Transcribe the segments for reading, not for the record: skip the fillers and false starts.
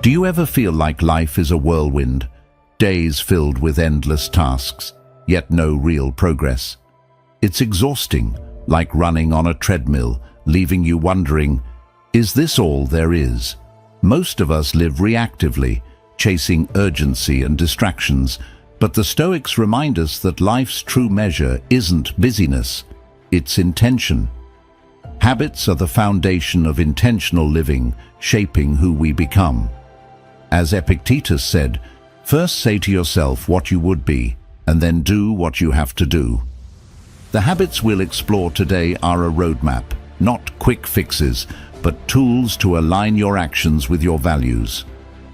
Do you ever feel like life is a whirlwind, days filled with endless tasks, yet no real progress? It's exhausting, like running on a treadmill, leaving you wondering, is this all there is? Most of us live reactively, chasing urgency and distractions, but the Stoics remind us that life's true measure isn't busyness, it's intention. Habits are the foundation of intentional living, shaping who we become. As Epictetus said, first say to yourself what you would be, and then do what you have to do. The habits we'll explore today are a roadmap, not quick fixes, but tools to align your actions with your values.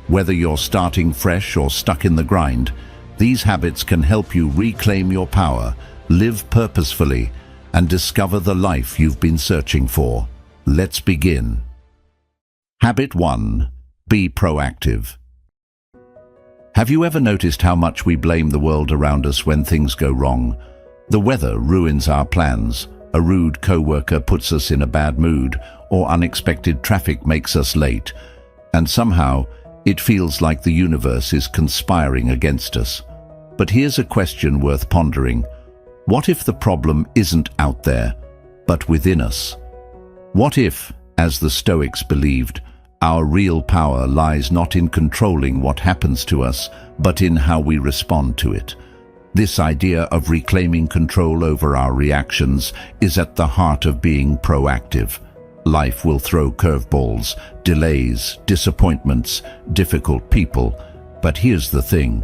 Whether you're starting fresh or stuck in the grind, these habits can help you reclaim your power, live purposefully, and discover the life you've been searching for. Let's begin. Habit 1. Be proactive. Have you ever noticed how much we blame the world around us when things go wrong? The weather ruins our plans, a rude coworker puts us in a bad mood, or unexpected traffic makes us late, and somehow it feels like the universe is conspiring against us. But here's a question worth pondering. What if the problem isn't out there, but within us? What if, as the Stoics believed, our real power lies not in controlling what happens to us, but in how we respond to it? This idea of reclaiming control over our reactions is at the heart of being proactive. Life will throw curveballs, delays, disappointments, difficult people. But here's the thing.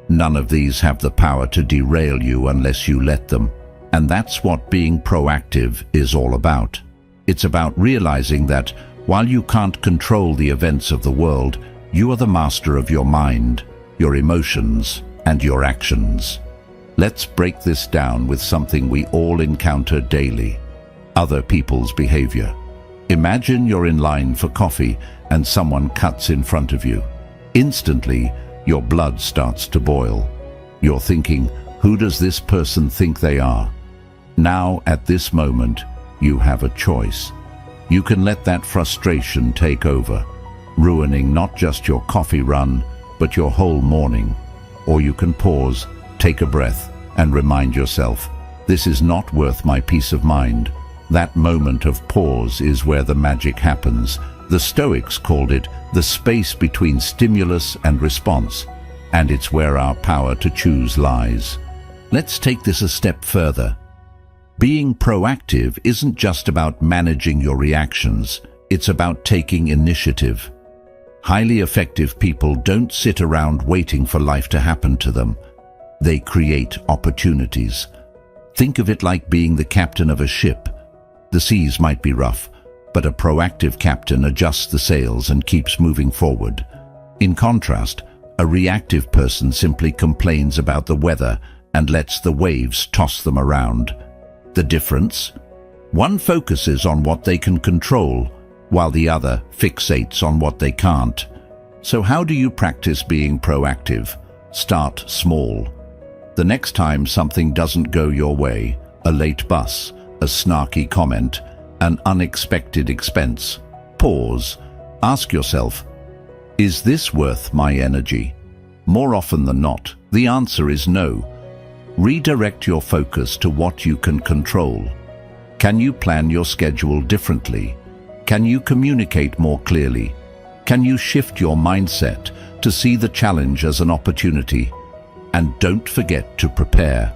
None of these have the power to derail you unless you let them. And that's what being proactive is all about. It's about realizing that while you can't control the events of the world, you are the master of your mind, your emotions, and your actions. Let's break this down with something we all encounter daily: other people's behavior. Imagine you're in line for coffee and someone cuts in front of you. Instantly, your blood starts to boil. You're thinking, who does this person think they are? Now, at this moment, you have a choice. You can let that frustration take over, ruining not just your coffee run, but your whole morning. Or you can pause, take a breath, and remind yourself, this is not worth my peace of mind. That moment of pause is where the magic happens. The Stoics called it the space between stimulus and response, and it's where our power to choose lies. Let's take this a step further. Being proactive isn't just about managing your reactions, it's about taking initiative. Highly effective people don't sit around waiting for life to happen to them. They create opportunities. Think of it like being the captain of a ship. The seas might be rough, but a proactive captain adjusts the sails and keeps moving forward. In contrast, a reactive person simply complains about the weather and lets the waves toss them around. The difference? One focuses on what they can control, while the other fixates on what they can't. So how do you practice being proactive? Start small. The next time something doesn't go your way, a late bus, a snarky comment, an unexpected expense, pause. Ask yourself, is this worth my energy? More often than not, the answer is no. Redirect your focus to what you can control. Can you plan your schedule differently? Can you communicate more clearly? Can you shift your mindset to see the challenge as an opportunity? And don't forget to prepare.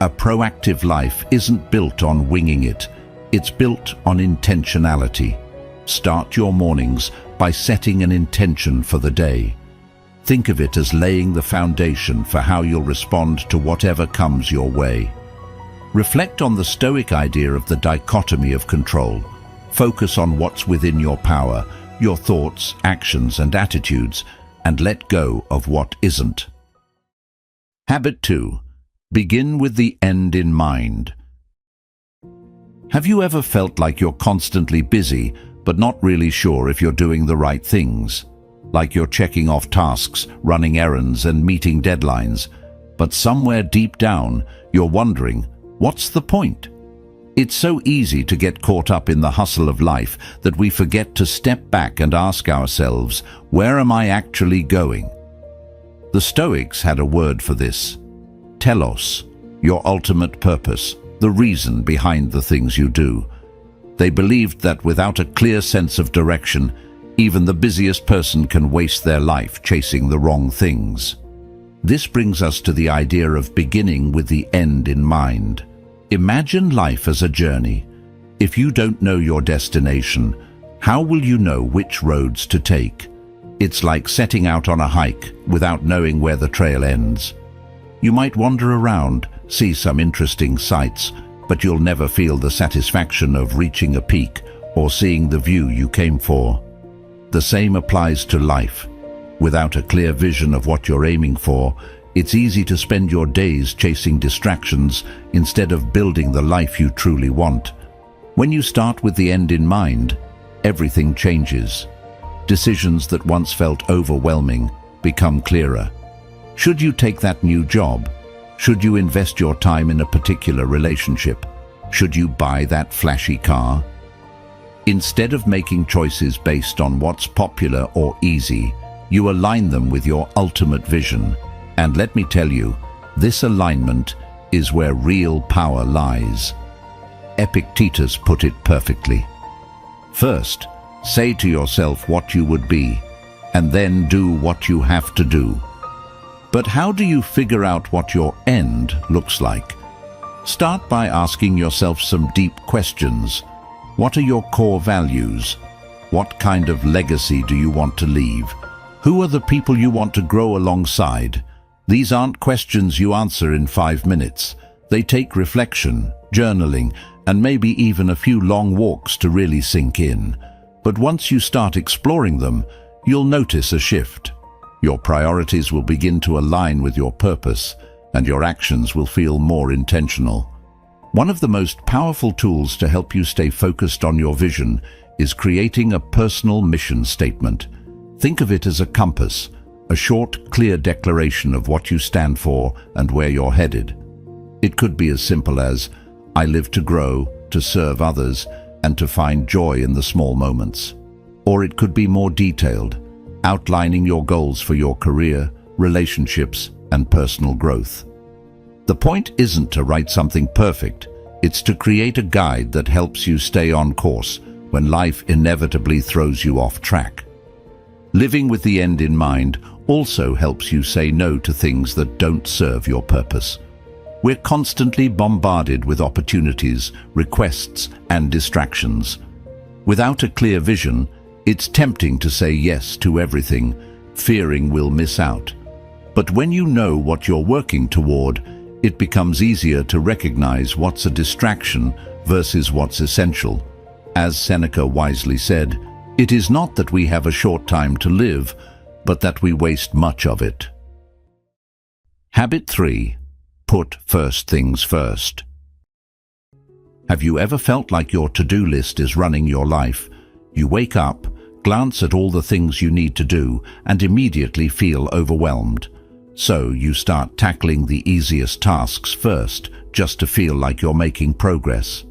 A proactive life isn't built on winging it. It's built on intentionality. Start your mornings by setting an intention for the day. Think of it as laying the foundation for how you'll respond to whatever comes your way. Reflect on the Stoic idea of the dichotomy of control. Focus on what's within your power, your thoughts, actions, and attitudes, and let go of what isn't. Habit 2. Begin with the end in mind. Have you ever felt like you're constantly busy, but not really sure if you're doing the right things? Like you're checking off tasks, running errands, and meeting deadlines, but somewhere deep down, you're wondering, what's the point? It's so easy to get caught up in the hustle of life that we forget to step back and ask ourselves, where am I actually going? The Stoics had a word for this: telos, your ultimate purpose, the reason behind the things you do. They believed that without a clear sense of direction, even the busiest person can waste their life chasing the wrong things. This brings us to the idea of beginning with the end in mind. Imagine life as a journey. If you don't know your destination, how will you know which roads to take? It's like setting out on a hike without knowing where the trail ends. You might wander around, see some interesting sights, but you'll never feel the satisfaction of reaching a peak or seeing the view you came for. The same applies to life. Without a clear vision of what you're aiming for, it's easy to spend your days chasing distractions instead of building the life you truly want. When you start with the end in mind, everything changes. Decisions that once felt overwhelming become clearer. Should you take that new job? Should you invest your time in a particular relationship? Should you buy that flashy car? Instead of making choices based on what's popular or easy, you align them with your ultimate vision. And let me tell you, this alignment is where real power lies. Epictetus put it perfectly. First, say to yourself what you would be, and then do what you have to do. But how do you figure out what your end looks like? Start by asking yourself some deep questions. What are your core values? What kind of legacy do you want to leave? Who are the people you want to grow alongside? These aren't questions you answer in 5 minutes. They take reflection, journaling, and maybe even a few long walks to really sink in. But once you start exploring them, you'll notice a shift. Your priorities will begin to align with your purpose, and your actions will feel more intentional. One of the most powerful tools to help you stay focused on your vision is creating a personal mission statement. Think of it as a compass, a short, clear declaration of what you stand for and where you're headed. It could be as simple as, I live to grow, to serve others, and to find joy in the small moments. Or it could be more detailed, outlining your goals for your career, relationships, and personal growth. The point isn't to write something perfect, it's to create a guide that helps you stay on course when life inevitably throws you off track. Living with the end in mind also helps you say no to things that don't serve your purpose. We're constantly bombarded with opportunities, requests, and distractions. Without a clear vision, it's tempting to say yes to everything, fearing we'll miss out. But when you know what you're working toward, it becomes easier to recognize what's a distraction versus what's essential. As Seneca wisely said, it is not that we have a short time to live, but that we waste much of it. Habit 3. Put first things first. Have you ever felt like your to-do list is running your life? You wake up, glance at all the things you need to do, and immediately feel overwhelmed. So you start tackling the easiest tasks first, just to feel like you're making progress.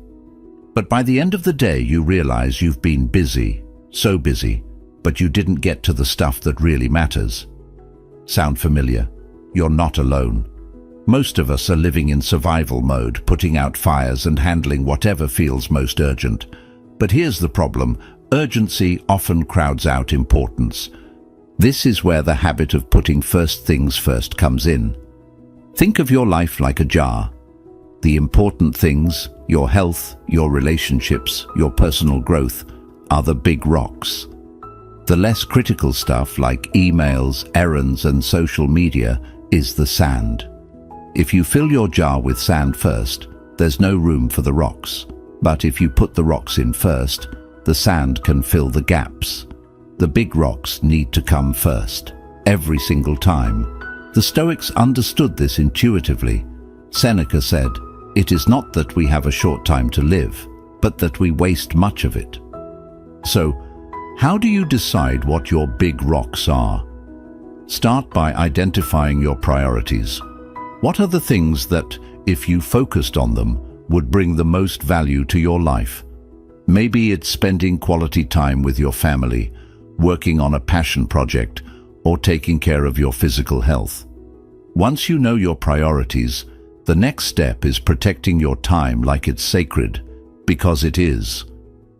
But by the end of the day, you realize you've been busy, so busy, but you didn't get to the stuff that really matters. Sound familiar? You're not alone. Most of us are living in survival mode, putting out fires and handling whatever feels most urgent. But here's the problem: urgency often crowds out importance. This is where the habit of putting first things first comes in. Think of your life like a jar. The important things, your health, your relationships, your personal growth, are the big rocks. The less critical stuff like emails, errands, and social media is the sand. If you fill your jar with sand first, there's no room for the rocks. But if you put the rocks in first, the sand can fill the gaps. The big rocks need to come first, every single time. The Stoics understood this intuitively. Seneca said, "It is not that we have a short time to live, but that we waste much of it." So, how do you decide what your big rocks are? Start by identifying your priorities. What are the things that, if you focused on them, would bring the most value to your life? Maybe it's spending quality time with your family, working on a passion project, or taking care of your physical health. Once you know your priorities, the next step is protecting your time like it's sacred, because it is.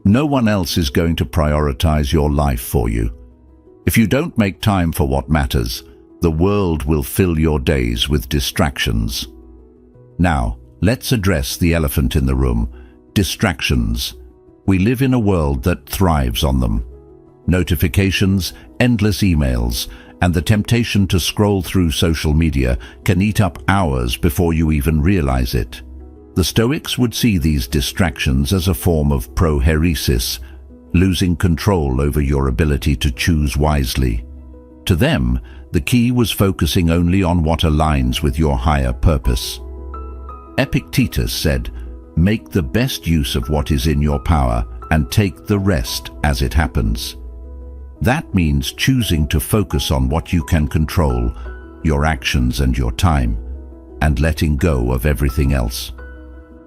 No one else is going to prioritize your life for you. If you don't make time for what matters, the world will fill your days with distractions. Now, let's address the elephant in the room: distractions. We live in a world that thrives on them. Notifications, endless emails, and the temptation to scroll through social media can eat up hours before you even realize it. The Stoics would see these distractions as a form of proheresis, losing control over your ability to choose wisely. To them, the key was focusing only on what aligns with your higher purpose. Epictetus said, "Make the best use of what is in your power and take the rest as it happens." That means choosing to focus on what you can control, your actions and your time, and letting go of everything else.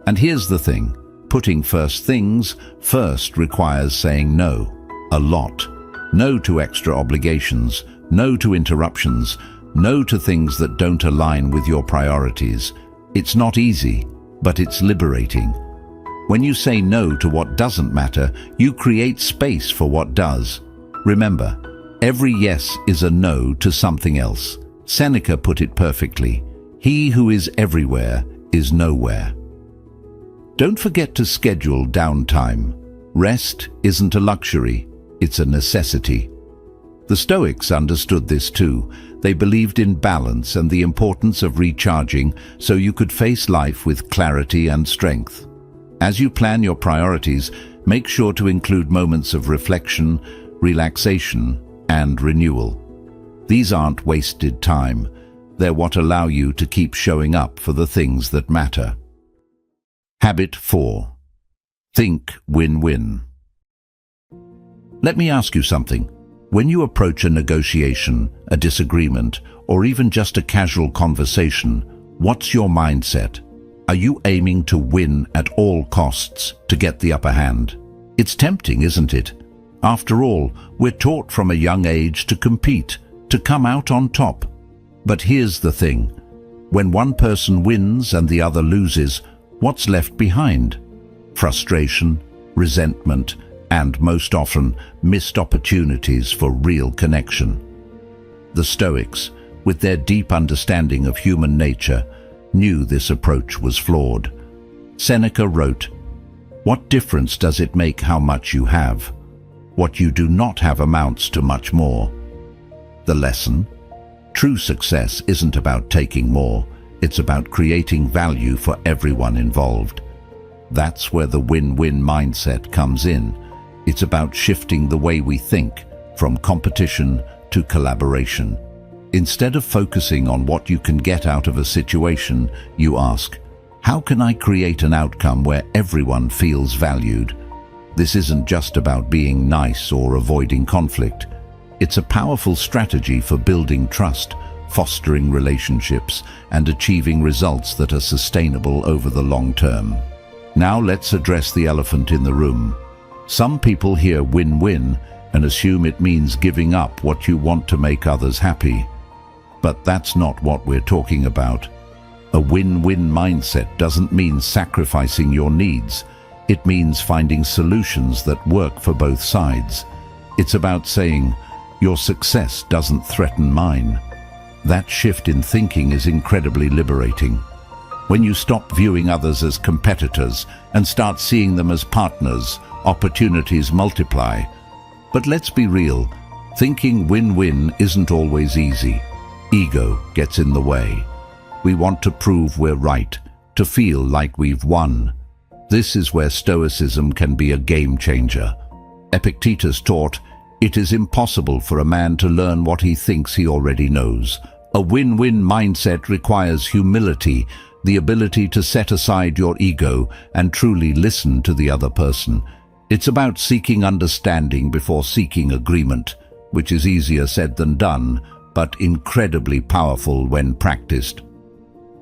And here's the thing: putting first things first requires saying no, a lot. No to extra obligations, no to interruptions, no to things that don't align with your priorities. It's not easy, but it's liberating. When you say no to what doesn't matter, you create space for what does. Remember, every yes is a no to something else. Seneca put it perfectly: "He who is everywhere is nowhere." Don't forget to schedule downtime. Rest isn't a luxury, it's a necessity. The Stoics understood this too. They believed in balance and the importance of recharging so you could face life with clarity and strength. As you plan your priorities, make sure to include moments of reflection, relaxation, and renewal. These aren't wasted time. They're what allow you to keep showing up for the things that matter. Habit 4. Think win-win. Let me ask you something. When you approach a negotiation, a disagreement, or even just a casual conversation, what's your mindset? Are you aiming to win at all costs, to get the upper hand? It's tempting, isn't it? After all, we're taught from a young age to compete, to come out on top. But here's the thing: when one person wins and the other loses, what's left behind? Frustration, resentment, and most often, missed opportunities for real connection. The Stoics, with their deep understanding of human nature, knew this approach was flawed. Seneca wrote, "What difference does it make how much you have? What you do not have amounts to much more." The lesson? True success isn't about taking more, it's about creating value for everyone involved. That's where the win-win mindset comes in. It's about shifting the way we think, from competition to collaboration. Instead of focusing on what you can get out of a situation, you ask, how can I create an outcome where everyone feels valued? This isn't just about being nice or avoiding conflict. It's a powerful strategy for building trust, fostering relationships, and achieving results that are sustainable over the long term. Now let's address the elephant in the room. Some people hear win-win and assume it means giving up what you want to make others happy. But that's not what we're talking about. A win-win mindset doesn't mean sacrificing your needs. It means finding solutions that work for both sides. It's about saying, your success doesn't threaten mine. That shift in thinking is incredibly liberating. When you stop viewing others as competitors and start seeing them as partners, opportunities multiply. But let's be real, thinking win-win isn't always easy. Ego gets in the way. We want to prove we're right, to feel like we've won. This is where Stoicism can be a game changer. Epictetus taught, it is impossible for a man to learn what he thinks he already knows. A win-win mindset requires humility, the ability to set aside your ego and truly listen to the other person. It's about seeking understanding before seeking agreement, which is easier said than done, but incredibly powerful when practiced.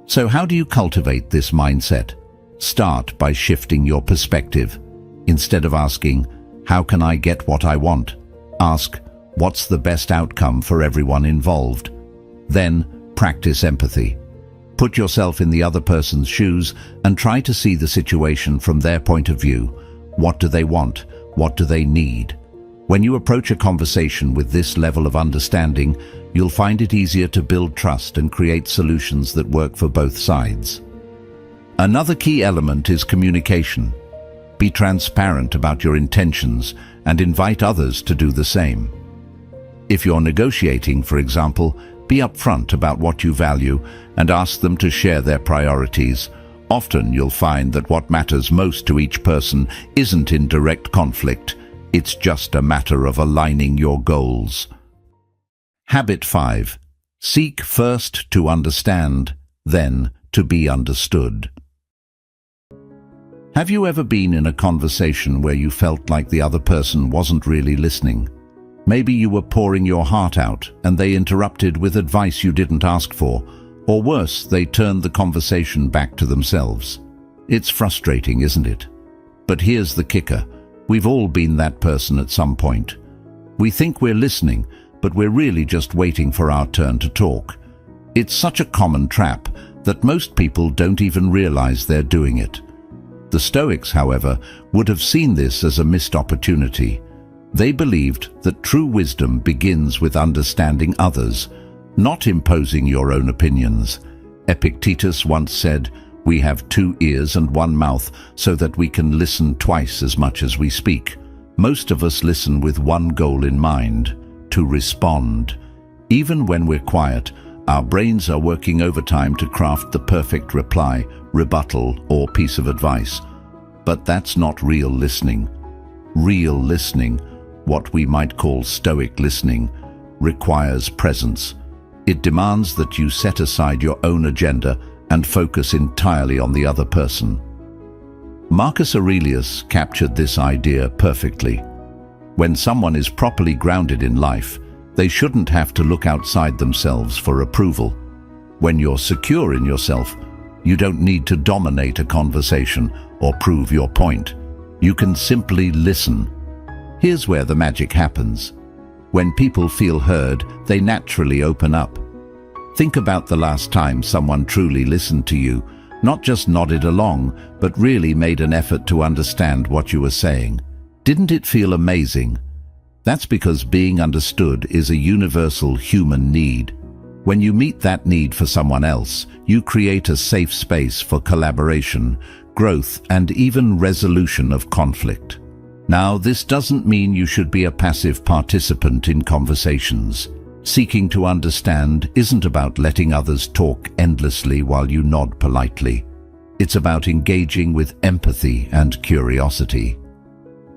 So how do you cultivate this mindset? Start by shifting your perspective. Instead of asking, "How can I get what I want?" ask, "What's the best outcome for everyone involved?" Then, practice empathy. Put yourself in the other person's shoes and try to see the situation from their point of view. What do they want? What do they need? When you approach a conversation with this level of understanding, you'll find it easier to build trust and create solutions that work for both sides. Another key element is communication. Be transparent about your intentions and invite others to do the same. If you're negotiating, for example, be upfront about what you value and ask them to share their priorities. Often you'll find that what matters most to each person isn't in direct conflict. It's just a matter of aligning your goals. Habit 5. Seek first to understand, then to be understood. Have you ever been in a conversation where you felt like the other person wasn't really listening? Maybe you were pouring your heart out and they interrupted with advice you didn't ask for, or worse, they turned the conversation back to themselves. It's frustrating, isn't it? But here's the kicker. We've all been that person at some point. We think we're listening, but we're really just waiting for our turn to talk. It's such a common trap that most people don't even realize they're doing it. The Stoics, however, would have seen this as a missed opportunity. They believed that true wisdom begins with understanding others, not imposing your own opinions. Epictetus once said, "We have 2 ears and 1 mouth so that we can listen twice as much as we speak." Most of us listen with one goal in mind: to respond. Even when we're quiet, our brains are working overtime to craft the perfect reply, rebuttal, or piece of advice. But that's not real listening. Real listening, what we might call Stoic listening, requires presence. It demands that you set aside your own agenda and focus entirely on the other person. Marcus Aurelius captured this idea perfectly. When someone is properly grounded in life, they shouldn't have to look outside themselves for approval. When you're secure in yourself, you don't need to dominate a conversation or prove your point. You can simply listen. Here's where the magic happens. When people feel heard, they naturally open up. Think about the last time someone truly listened to you, not just nodded along, but really made an effort to understand what you were saying. Didn't it feel amazing? That's because being understood is a universal human need. When you meet that need for someone else, you create a safe space for collaboration, growth, and even resolution of conflict. Now, this doesn't mean you should be a passive participant in conversations. Seeking to understand isn't about letting others talk endlessly while you nod politely. It's about engaging with empathy and curiosity.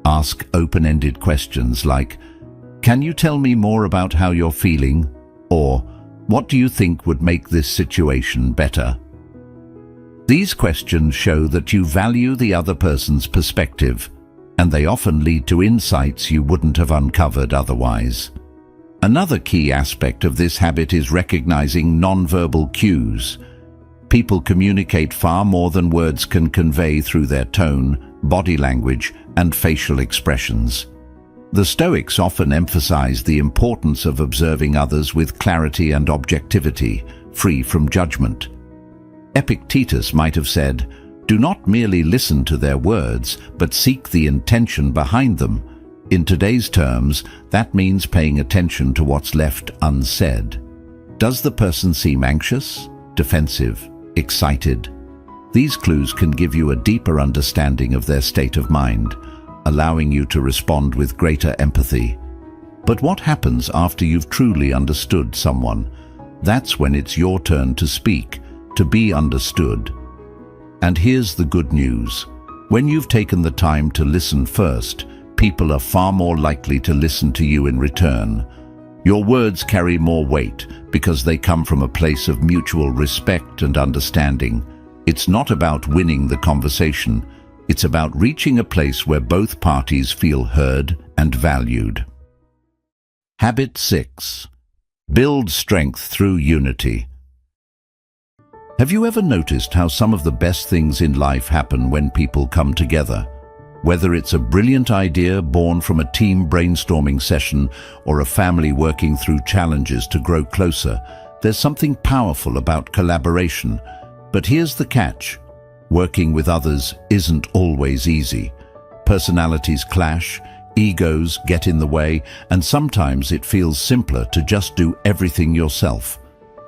Ask open-ended questions like, "Can you tell me more about how you're feeling?" Or, "What do you think would make this situation better?" These questions show that you value the other person's perspective, and they often lead to insights you wouldn't have uncovered otherwise. Another key aspect of this habit is recognizing nonverbal cues. People communicate far more than words can convey through their tone, body language, and facial expressions. The Stoics often emphasize the importance of observing others with clarity and objectivity, free from judgment. Epictetus might have said, "Do not merely listen to their words, but seek the intention behind them." In today's terms, that means paying attention to what's left unsaid. Does the person seem anxious, defensive, excited? These clues can give you a deeper understanding of their state of mind, allowing you to respond with greater empathy. But what happens after you've truly understood someone? That's when it's your turn to speak, to be understood. And here's the good news. When you've taken the time to listen first, people are far more likely to listen to you in return. Your words carry more weight because they come from a place of mutual respect and understanding. It's not about winning the conversation. It's about reaching a place where both parties feel heard and valued. Habit 6. Build strength through unity. Have you ever noticed how some of the best things in life happen when people come together? Whether it's a brilliant idea born from a team brainstorming session or a family working through challenges to grow closer, there's something powerful about collaboration. But here's the catch. Working with others isn't always easy. Personalities clash, egos get in the way, and sometimes it feels simpler to just do everything yourself.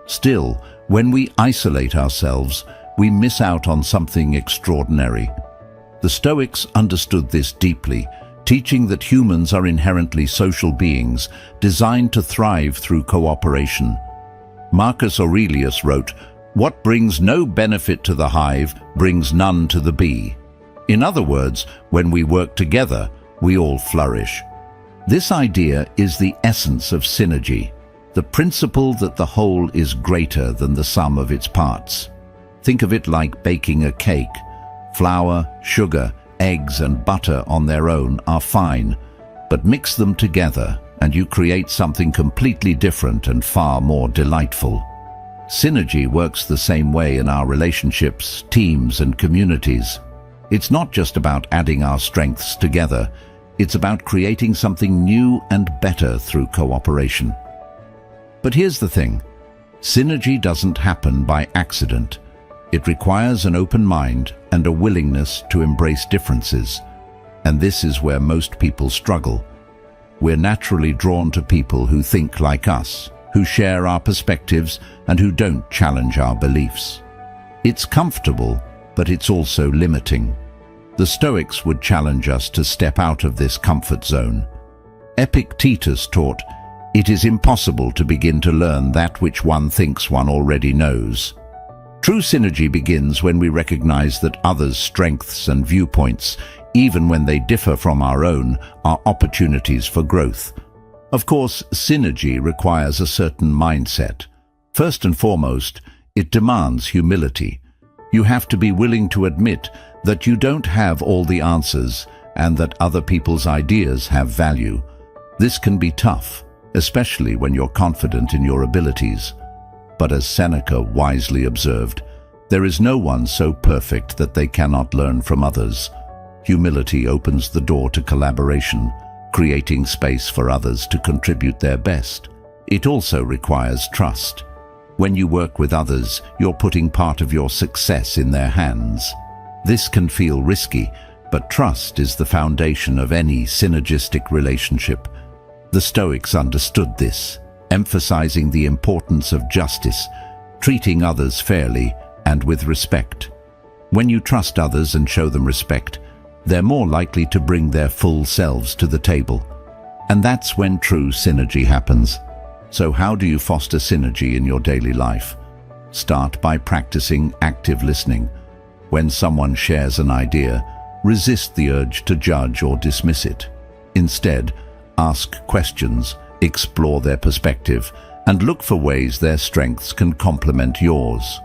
Still, when we isolate ourselves, we miss out on something extraordinary. The Stoics understood this deeply, teaching that humans are inherently social beings, designed to thrive through cooperation. Marcus Aurelius wrote, "What brings no benefit to the hive brings none to the bee." In other words, when we work together, we all flourish. This idea is the essence of synergy, the principle that the whole is greater than the sum of its parts. Think of it like baking a cake. Flour, sugar, eggs, and butter on their own are fine, but mix them together and you create something completely different and far more delightful. Synergy works the same way in our relationships, teams, and communities. It's not just about adding our strengths together, it's about creating something new and better through cooperation. But here's the thing, synergy doesn't happen by accident. It requires an open mind and a willingness to embrace differences. And this is where most people struggle. We're naturally drawn to people who think like us, who share our perspectives, and who don't challenge our beliefs. It's comfortable, but it's also limiting. The Stoics would challenge us to step out of this comfort zone. Epictetus taught, "It is impossible to begin to learn that which one thinks one already knows." True synergy begins when we recognize that others' strengths and viewpoints, even when they differ from our own, are opportunities for growth. Of course, synergy requires a certain mindset. First and foremost, it demands humility. You have to be willing to admit that you don't have all the answers and that other people's ideas have value. This can be tough, especially when you're confident in your abilities. But as Seneca wisely observed, there is no one so perfect that they cannot learn from others. Humility opens the door to collaboration, creating space for others to contribute their best. It also requires trust. When you work with others, you're putting part of your success in their hands. This can feel risky, but trust is the foundation of any synergistic relationship. The Stoics understood this, emphasizing the importance of justice, treating others fairly and with respect. When you trust others and show them respect, they're more likely to bring their full selves to the table. And that's when true synergy happens. So how do you foster synergy in your daily life? Start by practicing active listening. When someone shares an idea, resist the urge to judge or dismiss it. Instead, ask questions, explore their perspective, and look for ways their strengths can complement yours.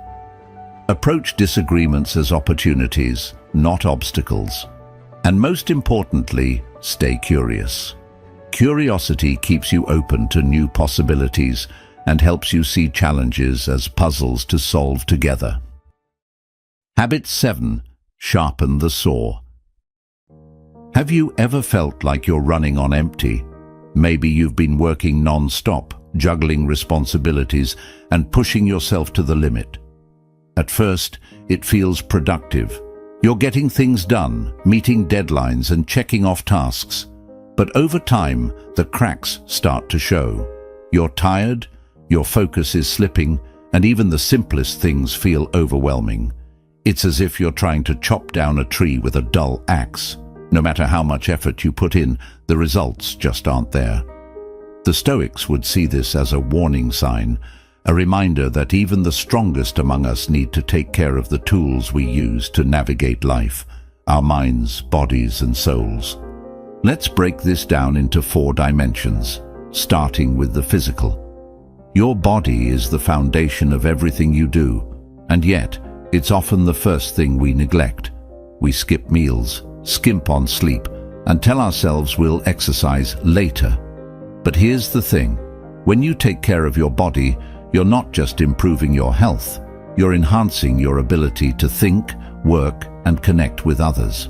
Approach disagreements as opportunities, not obstacles. And most importantly, stay curious. Curiosity keeps you open to new possibilities and helps you see challenges as puzzles to solve together. Habit 7. Sharpen the saw. Have you ever felt like you're running on empty? Maybe you've been working non-stop, juggling responsibilities and pushing yourself to the limit. At first, it feels productive. You're getting things done, meeting deadlines and checking off tasks. But over time, the cracks start to show. You're tired, your focus is slipping, and even the simplest things feel overwhelming. It's as if you're trying to chop down a tree with a dull axe. No matter how much effort you put in, the results just aren't there. The Stoics would see this as a warning sign, a reminder that even the strongest among us need to take care of the tools we use to navigate life, our minds, bodies, and souls. Let's break this down into 4 dimensions, starting with the physical. Your body is the foundation of everything you do, and yet it's often the first thing we neglect. We skip meals, skimp on sleep, and tell ourselves we'll exercise later. But here's the thing, when you take care of your body, you're not just improving your health, you're enhancing your ability to think, work, and connect with others.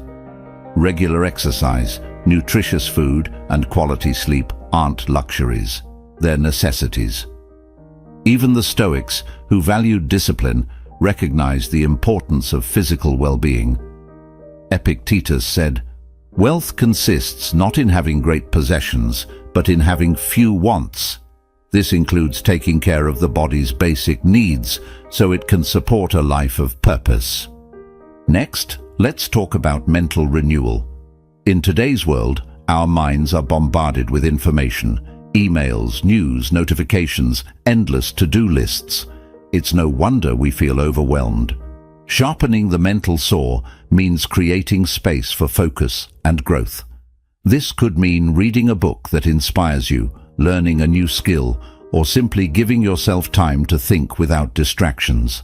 Regular exercise, nutritious food, and quality sleep aren't luxuries, they're necessities. Even the Stoics, who valued discipline, recognized the importance of physical well-being. Epictetus said, "Wealth consists not in having great possessions, but in having few wants. This includes taking care of the body's basic needs so it can support a life of purpose." Next, let's talk about mental renewal. In today's world, our minds are bombarded with information, emails, news, notifications, endless to-do lists. It's no wonder we feel overwhelmed. Sharpening the mental saw means creating space for focus and growth. This could mean reading a book that inspires you, learning a new skill, or simply giving yourself time to think without distractions.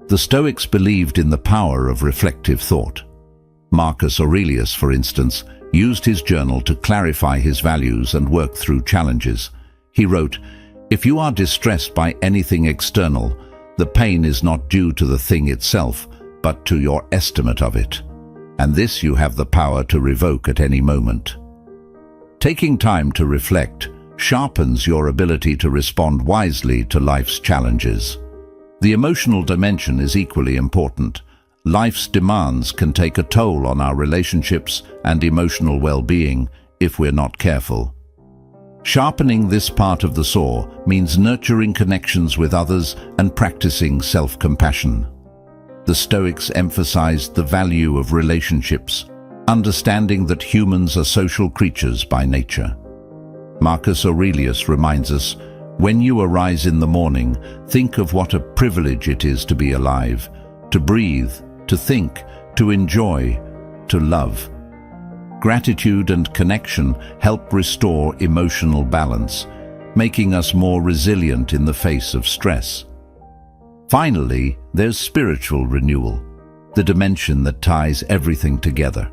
The Stoics believed in the power of reflective thought. Marcus Aurelius, for instance, used his journal to clarify his values and work through challenges. He wrote, "If you are distressed by anything external, the pain is not due to the thing itself, but to your estimate of it. And this you have the power to revoke at any moment." Taking time to reflect sharpens your ability to respond wisely to life's challenges. The emotional dimension is equally important. Life's demands can take a toll on our relationships and emotional well-being if we're not careful. Sharpening this part of the saw means nurturing connections with others and practicing self-compassion. The Stoics emphasized the value of relationships, understanding that humans are social creatures by nature. Marcus Aurelius reminds us, "When you arise in the morning, think of what a privilege it is to be alive, to breathe, to think, to enjoy, to love." Gratitude and connection help restore emotional balance, making us more resilient in the face of stress. Finally, there's spiritual renewal, the dimension that ties everything together.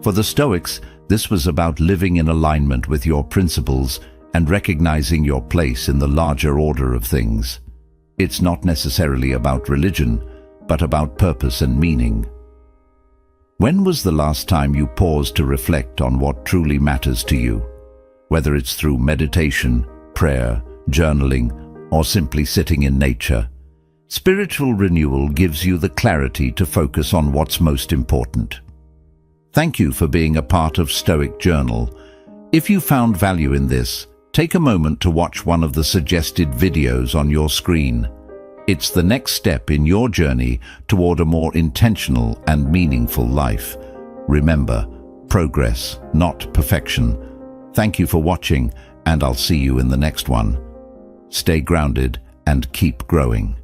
For the Stoics, this was about living in alignment with your principles and recognizing your place in the larger order of things. It's not necessarily about religion, but about purpose and meaning. When was the last time you paused to reflect on what truly matters to you? Whether it's through meditation, prayer, journaling, or simply sitting in nature, spiritual renewal gives you the clarity to focus on what's most important. Thank you for being a part of Stoic Journal. If you found value in this, take a moment to watch one of the suggested videos on your screen. It's the next step in your journey toward a more intentional and meaningful life. Remember, progress, not perfection. Thank you for watching, and I'll see you in the next one. Stay grounded and keep growing.